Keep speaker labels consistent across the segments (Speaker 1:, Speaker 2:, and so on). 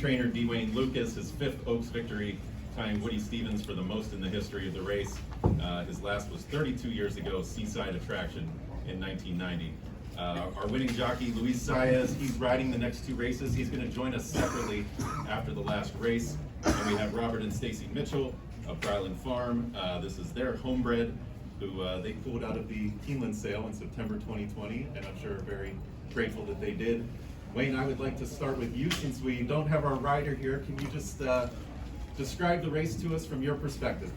Speaker 1: trainer Wayne Lukas, his 5th Oaks victory, tying Woody Stevens for the most in the history of the race. His last was 32 years ago, Seaside Attraction in 1990. Our winning jockey, Luis Saez, he's riding the next 2 races. He's going to join us separately after the last race. And we have Robert and Stacy Mitchell of Ryland Farm. This is their homebred, who they pulled out of the Keeneland sale in September 2020, and I'm sure are very grateful that they did. Wayne, I would like to start with you since we don't have our rider here. Can you just describe the race to us from your perspective?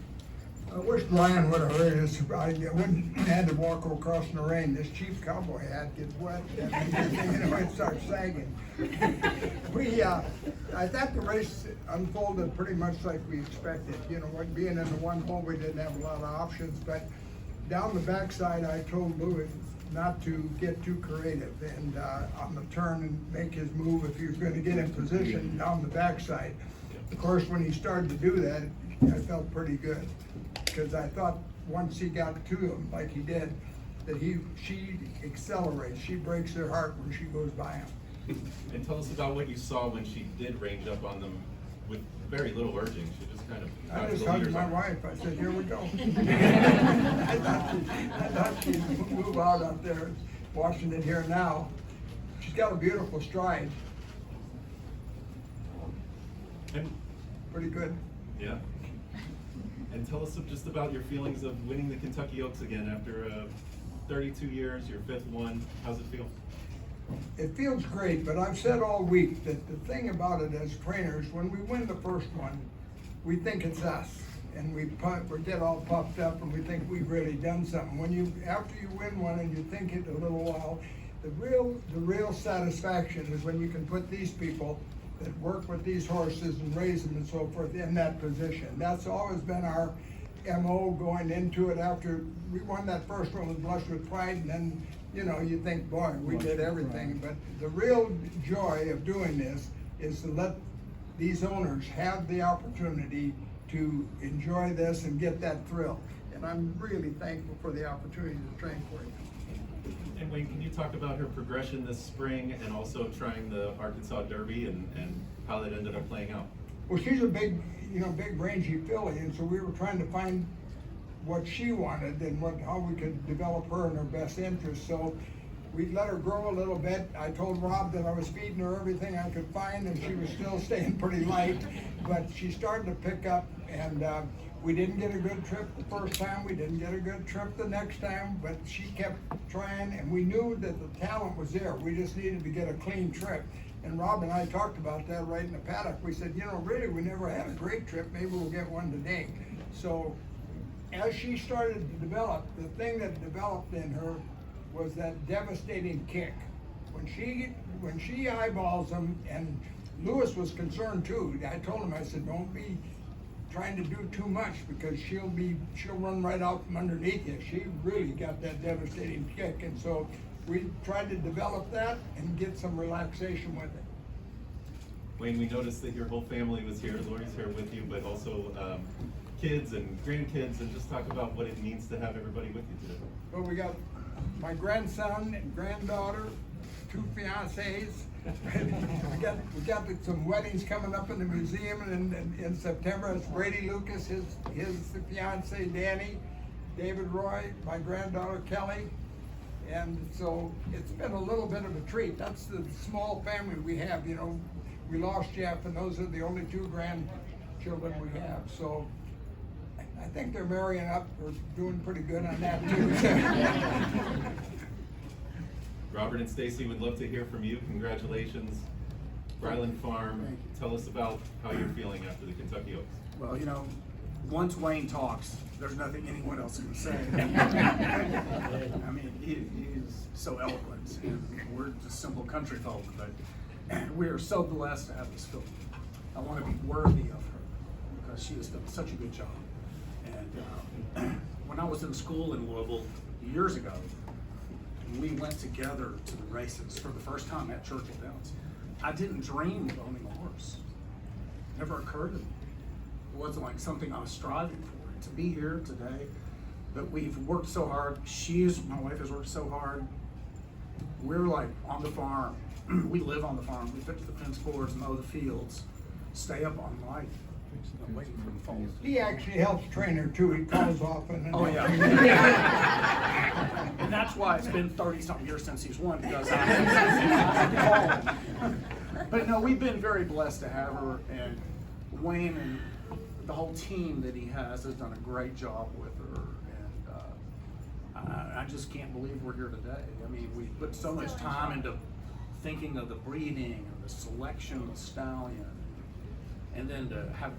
Speaker 2: I wish Brian would have heard this. I wouldn't had to walk across in the rain. This cheap cowboy hat gets wet, and it starts sagging. I thought the race unfolded pretty much like we expected. What being in the one hole, we didn't have a lot of options, but down the backside, I told Louis not to get too creative and on the turn and make his move if he was going to get in position down the backside. Of course, when he started to do that, I felt pretty good because I thought once he got to him like he did, that she accelerates. She breaks their heart when she goes by him.
Speaker 1: And tell us about what you saw when she did range up on them with very little urging. She just kind of
Speaker 2: I just hugged my wife. I said, "Here we go." I thought she'd move out there, watching it here now. She's got a beautiful stride.
Speaker 1: And,
Speaker 2: pretty good.
Speaker 1: Yeah. And tell us just about your feelings of winning the Kentucky Oaks again after 32 years, your 5th one. How's it feel?
Speaker 2: It feels great, but I've said all week that the thing about it as trainers, when we win the first one, we think it's us, and we get all puffed up, and we think we've really done something. After you win one and you think it a little while, the real satisfaction is when you can put these people that work with these horses and raise them and so forth in that position. That's always been our MO going into it. After we won that first one with Blush with Pride, and then you think, boy, we did everything. But the real joy of doing this is to let these owners have the opportunity to enjoy this and get that thrill. And I'm really thankful for the opportunity to train for you.
Speaker 1: And Wayne, can you talk about her progression this spring and also trying the Arkansas Derby and how that ended up playing out?
Speaker 2: Well, she's a big rangy filly, and so we were trying to find what she wanted and how we could develop her in her best interest. So we let her grow a little bit. I told Rob that I was feeding her everything I could find, and she was still staying pretty light, but she started to pick up, and we didn't get a good trip the first time. We didn't get a good trip the next time, but she kept trying, and we knew that the talent was there. We just needed to get a clean trip. And Rob and I talked about that right in the paddock. We said, really, we never had a great trip. Maybe we'll get one today. So as she started to develop, the thing that developed in her was that devastating kick. When she eyeballs them, and Lewis was concerned too. I told him, I said, don't be trying to do too much because she'll run right out from underneath you. She really got that devastating kick, and so we tried to develop that and get some relaxation with it.
Speaker 1: Wayne, we noticed that your whole family was here. Lori's here with you, but also kids and grandkids, and just talk about what it means to have everybody with you today.
Speaker 2: Well, we got my grandson and granddaughter, 2 fiancés. we got some weddings coming up in the museum in September. It's Brady Lucas, his fiance Danny, David Roy, my granddaughter Kelly. And so it's been a little bit of a treat. That's the small family we have. We lost Jeff, and those are the only 2 grandchildren we have. So I think they're marrying up or doing pretty good on that too.
Speaker 1: Robert and Stacy, would love to hear from you. Congratulations. Ryland Farm, tell us about how you're feeling after the Kentucky Oaks.
Speaker 3: Well, once Wayne talks, there's nothing anyone else can say. I mean, he's so eloquent, and we're just simple country folk, but we are so blessed to have this filly. I want to be worthy of her because she has done such a good job. And when I was in school in Louisville years ago, we went together to the races for the first time at Churchill Downs. I didn't dream of owning a horse. It never occurred to me. It wasn't like something I was striving for. To be here today, but we've worked so hard. My wife has worked so hard. We're like on the farm. We live on the farm. We fix the fence boards, mow the fields. stay up all night waiting for the foal.
Speaker 2: He actually helps train her too. He calls often. And
Speaker 3: Oh, yeah. And that's why it's been 30-something years since he's won, because I call him. But no, we've been very blessed to have her, and Wayne and the whole team that he has done a great job with her, and I just can't believe we're here today. I mean, we put so much time into thinking of the breeding and the selection of the stallion, and then to have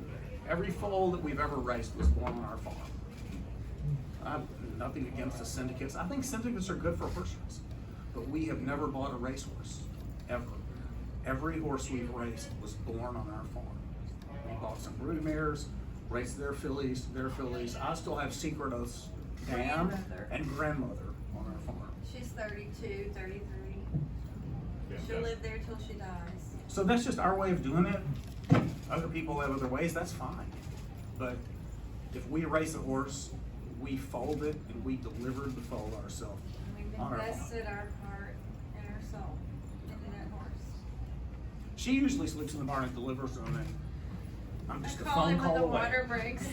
Speaker 3: every foal that we've ever raced was born on our farm. I've nothing against the syndicates. I think syndicates are good for horses, but we have never bought a racehorse, ever. Every horse we've raced was born on our farm. We bought some broodmares, raced their fillies. I still have Secret Oath's dam
Speaker 4: Grandmother.
Speaker 3: and grandmother on our farm.
Speaker 4: She's 32, 33. She'll live there till she dies.
Speaker 3: So that's just our way of doing it. Other people have other ways, that's fine. But if we race a horse, we foaled it and we delivered the foal ourselves
Speaker 4: And we've
Speaker 3: on our farm.
Speaker 4: invested our heart and our soul into that horse.
Speaker 3: She usually sleeps in the barn and delivers them, and I'm just a
Speaker 4: I call
Speaker 3: phone
Speaker 4: him when
Speaker 3: call
Speaker 4: the
Speaker 3: away.
Speaker 4: water breaks.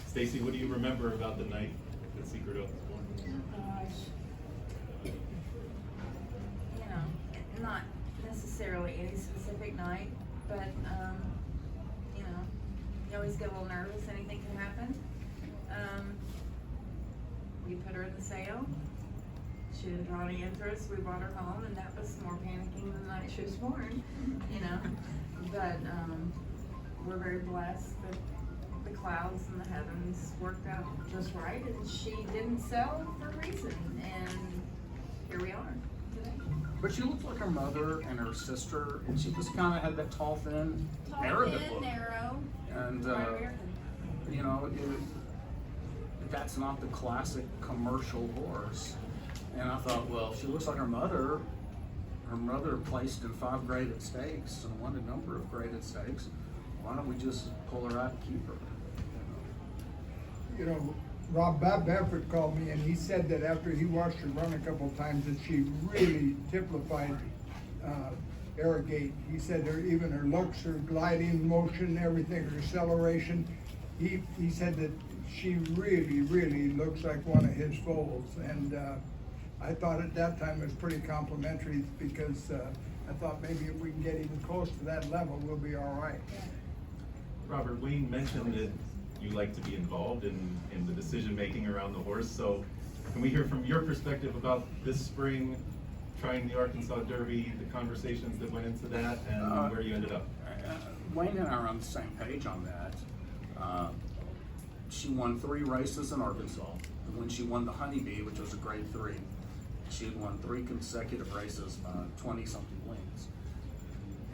Speaker 1: Stacy, what do you remember about the night that Secret Oath was born?
Speaker 4: Gosh. You know, not necessarily any specific night, but, you know, you always get a little nervous, anything can happen. We put her in the sale. She didn't draw any interest. We brought her home, and that was more panicking than the night she was born, you know. But, we're very blessed that the clouds and the heavens worked out just right, and she didn't sell for a reason, and here we are today.
Speaker 3: But she looked like her mother and her sister, and she just kind of had that tall, thin,
Speaker 4: Tall,
Speaker 3: arrogant
Speaker 4: thin,
Speaker 3: look.
Speaker 4: narrow,
Speaker 3: And,
Speaker 4: quite American.
Speaker 3: you know, that's not the classic commercial horse. And I thought, well, she looks like her mother. Her mother placed in 5 graded stakes and won a number of graded stakes. Why don't we just pull her out and keep her?
Speaker 2: You know, Bob Baffert called me and he said that after he watched her run a couple of times that she really typified Arrogate. He said even her looks, her gliding motion, everything, her acceleration. He said that she really looks like one of his foals. And I thought at that time it was pretty complimentary because I thought maybe if we can get even close to that level, we'll be all right.
Speaker 1: Robert, Wayne mentioned that you like to be involved in the decision-making around the horse, so can we hear from your perspective about this spring, trying the Arkansas Derby, the conversations that went into that, and where you ended up?
Speaker 3: Wayne and I are on the same page on that. She won 3 races in Arkansas. When she won the Honeybee, which was a grade 3, she had won 3 consecutive races by 20-something wins.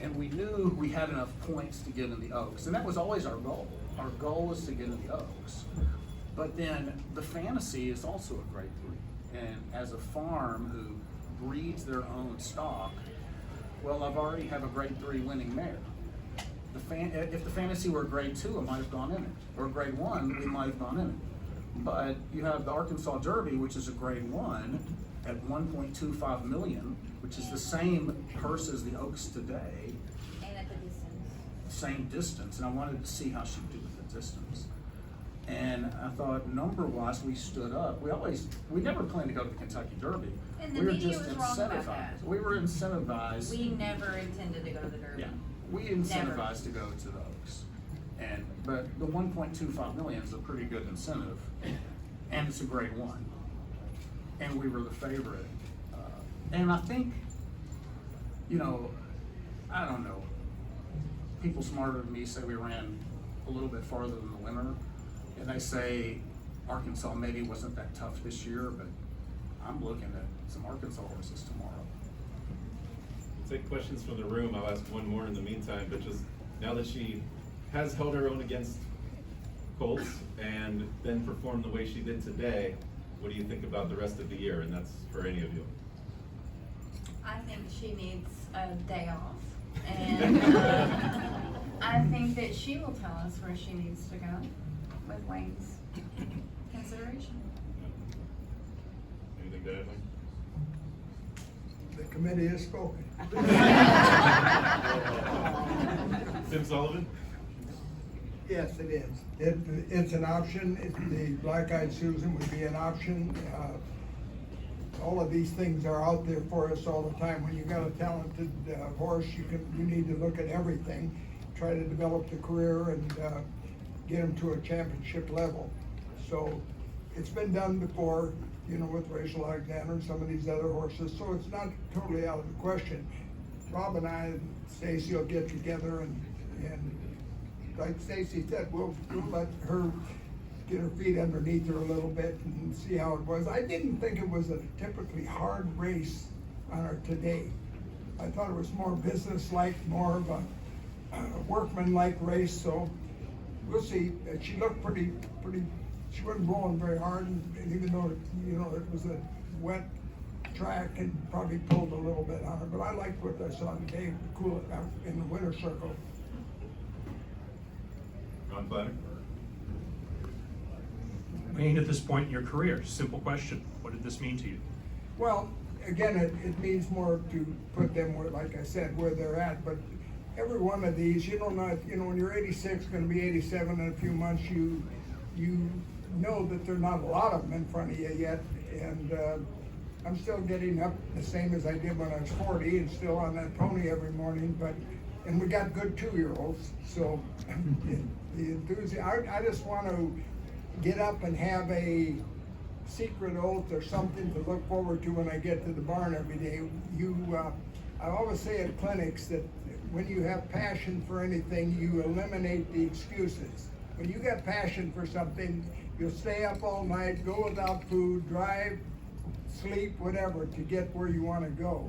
Speaker 3: And we knew we had enough points to get in the Oaks, and that was always our goal. Our goal was to get in the Oaks. But then the Fantasy is also a grade 3. And as a farm who breeds their own stock, well, I've already have a grade 3 winning mare. If the Fantasy were a grade 2, I might have gone in it. Or a grade 1, we might have gone in it. But you have the Arkansas Derby, which is a grade 1 at 1.25 million, which is the same purse as the Oaks today,
Speaker 4: And at the distance.
Speaker 3: same distance, and I wanted to see how she'd do with the distance. And I thought, number-wise, we stood up. We never planned to go to the Kentucky Derby.
Speaker 4: And the
Speaker 3: We were
Speaker 4: media
Speaker 3: just
Speaker 4: was wrong about
Speaker 3: incentivized.
Speaker 4: that.
Speaker 3: We were incentivized.
Speaker 4: We never intended to go to the Derby.
Speaker 3: Yeah, we incentivized to go to the Oaks. But the 1.25 million is a pretty good incentive, and it's a grade 1. And we were the favorite. And I think, you know, I don't know, people smarter than me say we ran a little bit farther than the winner. And they say Arkansas maybe wasn't that tough this year, but I'm looking at some Arkansas horses tomorrow.
Speaker 1: We'll take questions from the room. I'll ask one more in the meantime, but just now that she has held her own against colts and then performed the way she did today, what do you think about the rest of the year? And that's for any of you.
Speaker 4: I think she needs a day off, and I think that she will tell us where she needs to go with Wayne's consideration.
Speaker 1: Anything to add, Mike?
Speaker 2: The committee has spoken.
Speaker 1: Tim Sullivan?
Speaker 2: Yes, it is. It's an option. The Black-Eyed Susan would be an option. All of these things are out there for us all the time. When you got a talented horse, you need to look at everything, try to develop the career and get them to a championship level. So it's been done before, you know, with Rachel Alexander and some of these other horses. So it's not totally out of the question. Rob and I and Stacy will get together and like Stacy said, we'll let her get her feet underneath her a little bit and see how it was. I didn't think it was a typically hard race on her today. I thought it was more business-like, more of a workman-like race, so we'll see. She looked pretty, she wasn't blowing very hard, and even though, you know, it was a wet track and probably pulled a little bit on her, but I liked what I saw today to cool it out in the winter circle.
Speaker 1: Ron Platter?
Speaker 5: Wayne, at this point in your career, simple question, what did this mean to you?
Speaker 2: Well, again, it means more to put them where, like I said, where they're at, but every one of these, you know, when you're 86, gonna be 87 in a few months, you know that there are not a lot of them in front of you yet, and I'm still getting up the same as I did when I was 40 and still on that pony every morning, and we got good 2-year-olds, so the enthusiasm, I just want to get up and have a secret oath or something to look forward to when I get to the barn every day. I always say at clinics that when you have passion for anything, you eliminate the excuses. When you got passion for something, you'll stay up all night, go without food, drive, sleep, whatever, to get where you want to go.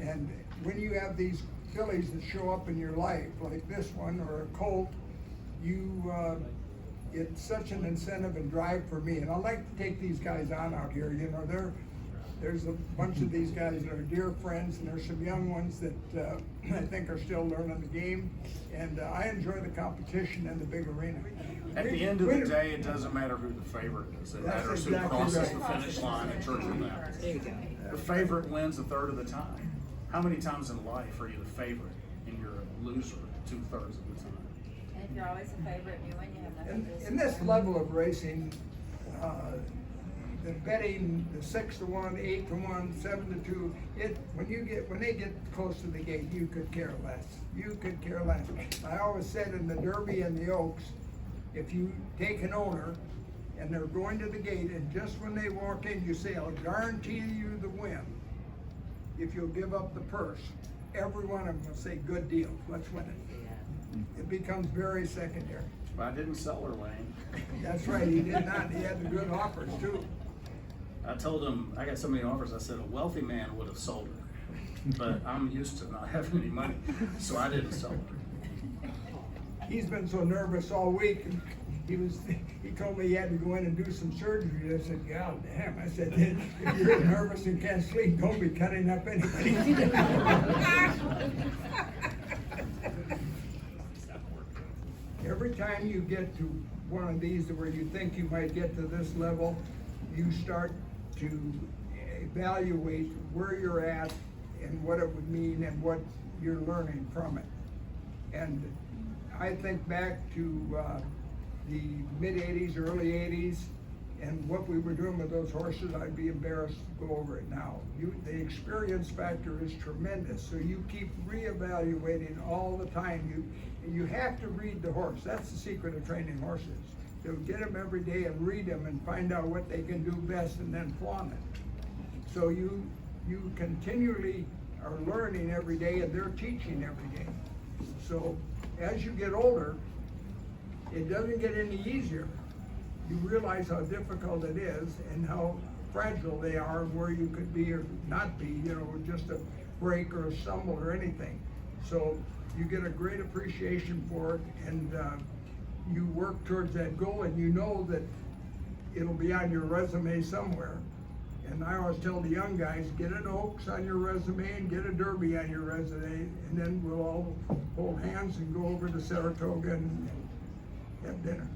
Speaker 2: And when you have these fillies that show up in your life, like this one or a colt, it's such an incentive and drive for me. And I like to take these guys on out here. You know, there's a bunch of these guys that are dear friends, and there's some young ones that I think are still learning the game. And I enjoy the competition in the big arena.
Speaker 3: At the end of the day, it doesn't matter who the favorite is. It
Speaker 2: That's
Speaker 3: matters
Speaker 2: exactly
Speaker 3: who crosses
Speaker 2: right.
Speaker 3: the finish line at Churchill Downs.
Speaker 6: There you go.
Speaker 3: The favorite wins a third of the time. How many times in life are you the favorite and you're a loser 2/3 of the time?
Speaker 4: And if you're always a favorite, you win, you have nothing to
Speaker 2: In this level of racing, the betting, the 6-1, 8-1, 7-2, when they get close to the gate, you could care less. You could care less. I always said in the Derby and the Oaks, if you take an owner and they're going to the gate, and just when they walk in, you say, "I'll guarantee you the win if you'll give up the purse," every one of them will say, "Good deal, let's win it." It becomes very secondary.
Speaker 3: But I didn't sell her, Wayne.
Speaker 2: That's right, he did not. He had the good offers too.
Speaker 3: I told him, I got so many offers, I said a wealthy man would have sold her. But I'm used to not having any money, so I didn't sell her.
Speaker 2: He's been so nervous all week. He told me he had to go in and do some surgery. I said, "God damn." I said, "If you're nervous and can't sleep, don't be cutting up anything." Every time you get to one of these where you think you might get to this level, you start to evaluate where you're at and what it would mean and what you're learning from it. And I think back to the mid-'80s, early '80s, and what we were doing with those horses. I'd be embarrassed to go over it now. The experience factor is tremendous, so you keep reevaluating all the time. You have to read the horse. That's the secret of training horses. So get them every day and read them and find out what they can do best and then flaunt it. So you continually are learning every day, and they're teaching every day. So as you get older, it doesn't get any easier. You realize how difficult it is and how fragile they are, and where you could be or not be, you know, just a break or a stumble or anything. So you get a great appreciation for it, and you work towards that goal, and you know that it'll be on your resume somewhere. And I always tell the young guys, get an Oaks on your resume and get a Derby on your resume, and then we'll all hold hands and go over to Saratoga and have dinner.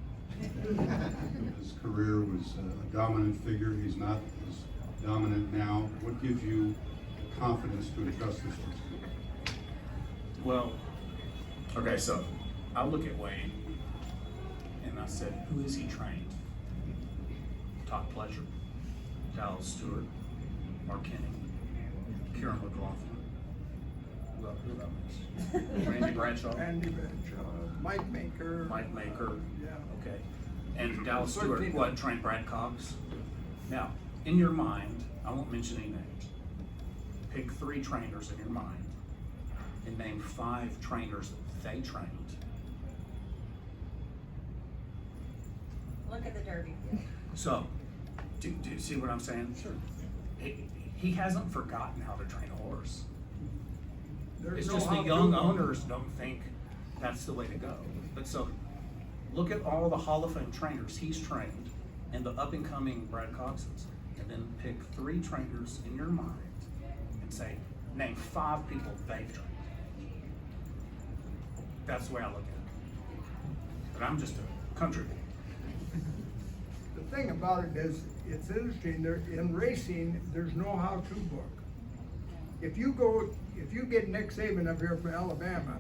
Speaker 7: His career was a dominant figure. He's not as dominant now. What gives you confidence to entrust this to?
Speaker 3: Well, okay, so I look at Wayne and I said, who is he trained? Todd Pletcher, Dallas Stewart, Mark Kenny, Kieran McLaughlin. Who else? Randy Bradshaw.
Speaker 2: Andy Bradshaw, Mike Maker.
Speaker 3: Mike Maker.
Speaker 2: Yeah.
Speaker 3: Okay. And Dallas
Speaker 2: 13.
Speaker 3: Stewart, what, trained Brad Cox? Now, in your mind, I won't mention any names. Pick 3 trainers in your mind and name 5 trainers that they trained.
Speaker 6: Look at the Derby.
Speaker 3: So, do you see what I'm saying? Sure. He hasn't forgotten how to train a horse.
Speaker 2: There's
Speaker 3: It's
Speaker 2: no
Speaker 3: just the
Speaker 2: how
Speaker 3: young
Speaker 2: to-
Speaker 3: owners don't think that's the way to go. But so, look at all the Hall of Fame trainers he's trained and the up and coming Brad Coxes, and then pick 3 trainers in your mind and say, name 5 people they've trained. That's the way I look at it. But I'm just a country boy.
Speaker 2: The thing about it is, it's interesting, in racing, there's no how-to book. If you get Nick Saban up here from Alabama,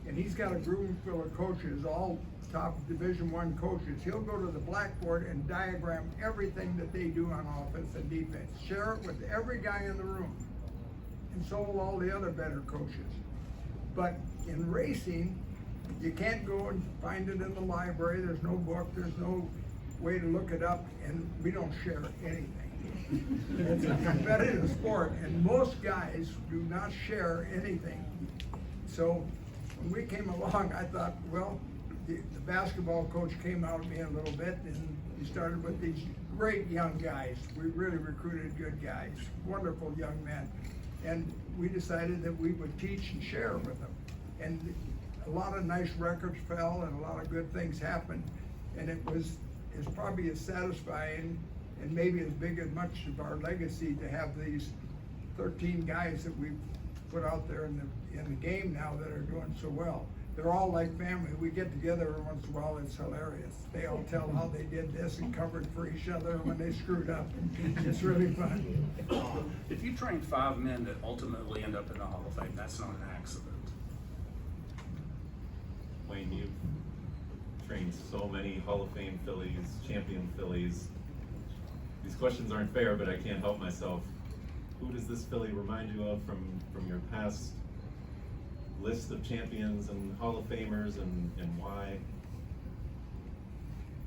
Speaker 2: and he's got a room full of coaches, all top Division I coaches, he'll go to the blackboard and diagram everything that they do on offense and defense. Share it with every guy in the room. And so will all the other better coaches. But in racing, you can't go and find it in the library, there's no book, there's no way to look it up, and we don't share anything. It's a competitive sport, and most guys do not share anything. So when we came along, I thought, well, the basketball coach came out at me a little bit, and he started with these great young guys. We really recruited good guys, wonderful young men. And we decided that we would teach and share with them. And a lot of nice records fell, and a lot of good things happened. And it's probably as satisfying and maybe as big as much of our legacy to have these 13 guys that we've put out there in the game now that are doing so well. They're all like family. We get together every once in a while, it's hilarious. They all tell how they did this and covered for each other when they screwed up. It's really fun.
Speaker 3: If you train 5 men that ultimately end up in the Hall of Fame, that's not an accident.
Speaker 1: Wayne, you've trained so many Hall of Fame fillies, champion fillies. These questions aren't fair, but I can't help myself. Who does this filly remind you of from your past list of champions and Hall of Famers, and why?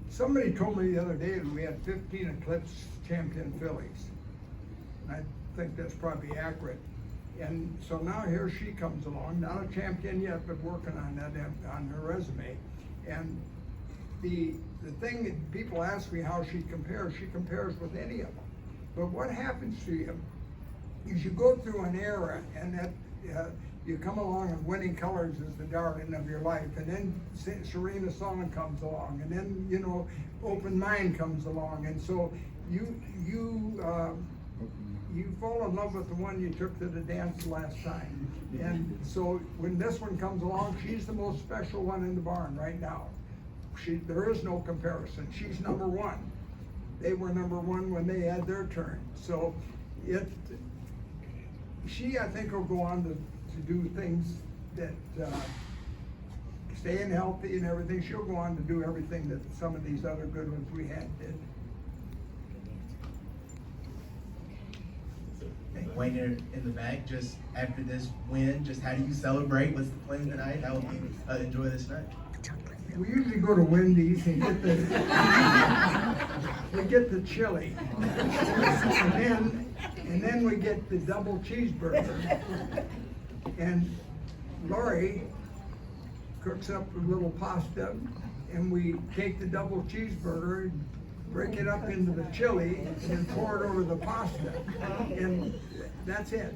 Speaker 2: Somebody told me the other day that we had 15 Eclipse champion fillies. And I think that's probably accurate. And so now here she comes along, not a champion yet, but working on that on her resume. And the thing that people ask me how she compares with any of them. But what happens to you is you go through an era, and that you come along and Winning Colors is the darling of your life, and then Serena Song comes along, and then Open Mind comes along, and so you fall in love with the one you took to the dance last time. And so when this one comes along, she's the most special one in the barn right now. There is no comparison. She's number 1. They were number 1 when they had their turn. So she, I think, will go on to do things that staying healthy and everything. She'll go on to do everything that some of these other good ones we had did.
Speaker 8: Wayne, you're in the back, just after this win, just how do you celebrate? What's the plan tonight? How will you enjoy this night?
Speaker 2: We usually go to Wendy's and get the chili. And then we get the double cheeseburger. And Lori cooks up a little pasta, and we take the double cheeseburger, break it up into the chili, and then pour it over the pasta. And that's it.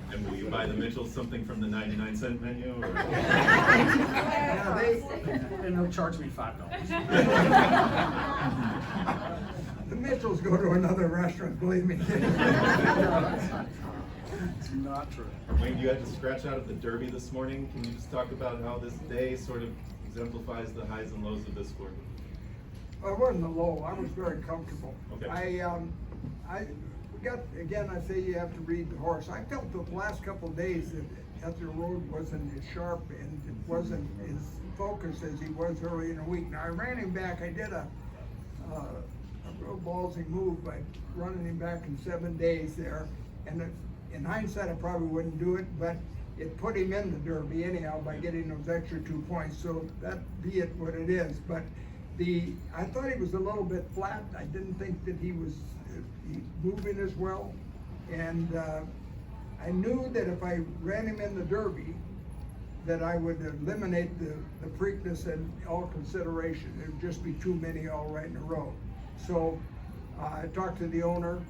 Speaker 1: And will you buy the Mitchells something from the 99-cent menu? Or?
Speaker 2: Yeah,
Speaker 3: And they'll charge me $5.
Speaker 2: the Mitchells go to another restaurant, believe me.
Speaker 3: It's not true.
Speaker 1: Wayne, you had to scratch out of the Derby this morning. Can you just talk about how this day sort of exemplifies the highs and lows of this sport?
Speaker 2: I wasn't low. I was very comfortable.
Speaker 1: Okay.
Speaker 2: again, I say you have to read the horse. I felt the last couple of days that Ether Road wasn't as sharp and it wasn't as focused as he was early in the week. Now I ran him back. I did a real ballsy move by running him back in 7 days there. And in hindsight, I probably wouldn't do it, but it put him in the Derby anyhow by getting those extra 2 points. So that be it what it is. But I thought he was a little bit flat. I didn't think that he was moving as well. And I knew that if I ran him in the Derby, that I would eliminate the Preakness and all consideration. It would just be too many all right in a row. So I talked to the owner.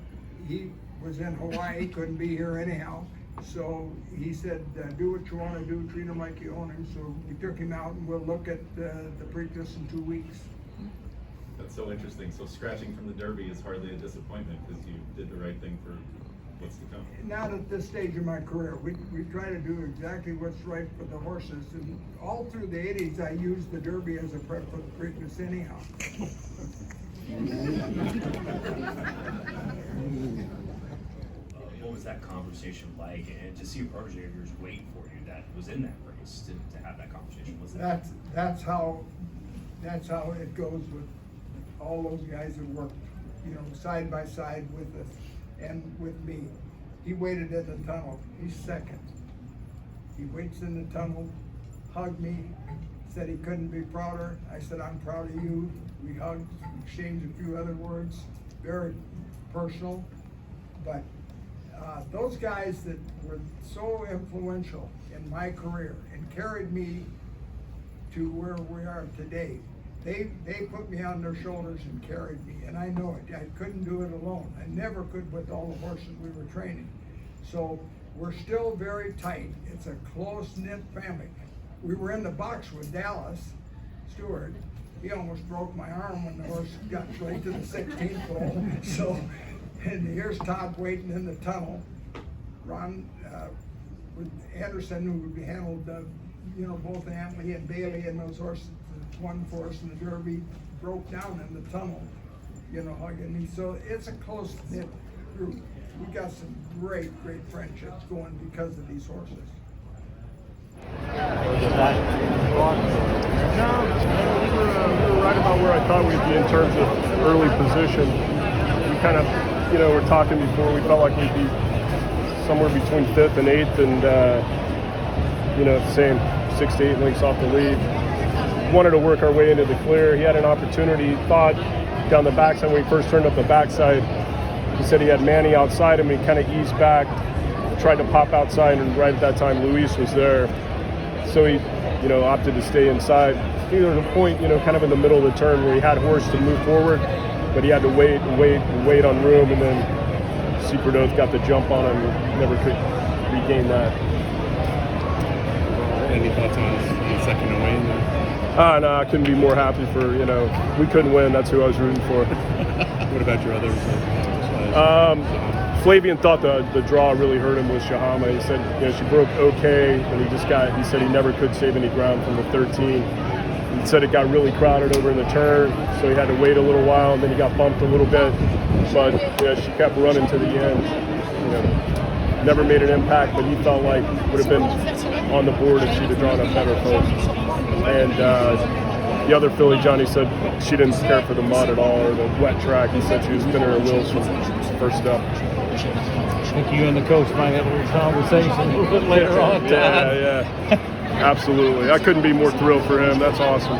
Speaker 2: He was in Hawaii, couldn't be here anyhow. So he said, do what you want to do, treat him like you own him. So we took him out and we'll look at the Preakness in 2 weeks.
Speaker 1: That's so interesting. So scratching from the Derby is hardly a disappointment because you did the right thing for what's to come.
Speaker 2: Not at this stage of my career. We try to do exactly what's right for the horses. And all through the 80s, I used the Derby as a prep for the Preakness anyhow.
Speaker 6: What was that conversation like? And to see a protege of yours wait for you that was in that race to have that conversation, was that?
Speaker 2: That's how it goes with all those guys that worked, side by side with us and with me. He waited in the tunnel. He's second. He waits in the tunnel, hugged me, said he couldn't be prouder. I said, I'm proud of you. We hugged, exchanged a few other words, very personal. But those guys that were so influential in my career and carried me to where we are today, they put me on their shoulders and carried me, and I know it. I couldn't do it alone. I never could with all the horses we were training. So we're still very tight. It's a close-knit family. We were in the box with Dallas Stewart. He almost broke my arm when the horse got straight to the 16th hole. So, and here's Todd waiting in the tunnel. Ron with Anderson, who handled both Antley and Bailey and those horses that won for us in the Derby, broke down in the tunnel, hugging me. So it's a close-knit group. We got some great friendships going because of these horses.
Speaker 9: No, we were right about where I thought we'd be in terms of early position. We kind of, were talking before, we felt like we'd be somewhere between 5th and 8th and, same 6 to 8 lengths off the lead. Wanted to work our way into the clear. He had an opportunity, thought down the backside when he first turned up the backside. He said he had Manny outside him. He kind of eased back, tried to pop outside, and right at that time Luis was there. So he, opted to stay inside. There was a point, kind of in the middle of the turn where he had horse to move forward, but he had to wait on room, and then Secret Oath got the jump on him and never could regain that.
Speaker 10: Any thoughts on second to Wayne?
Speaker 9: No, I couldn't be more happy for, we couldn't win. That's who I was rooting for.
Speaker 10: What about your others?
Speaker 9: Flavian thought the draw really hurt him with Shahama. He said, she broke okay, and he said he never could save any ground from the 13. He said it got really crowded over in the turn, so he had to wait a little while, and then he got bumped a little bit. But she kept running to the end. Never made an impact, but he felt like would have been on the board if she'd have drawn a better post. And the other filly, Johnny, said she didn't care for the mud at all or the wet track. He said she was spinning her wheels from first up.
Speaker 11: I think you and the coach might have a little conversation a little bit later on, Todd.
Speaker 9: Yeah, absolutely. I couldn't be more thrilled for him. That's awesome.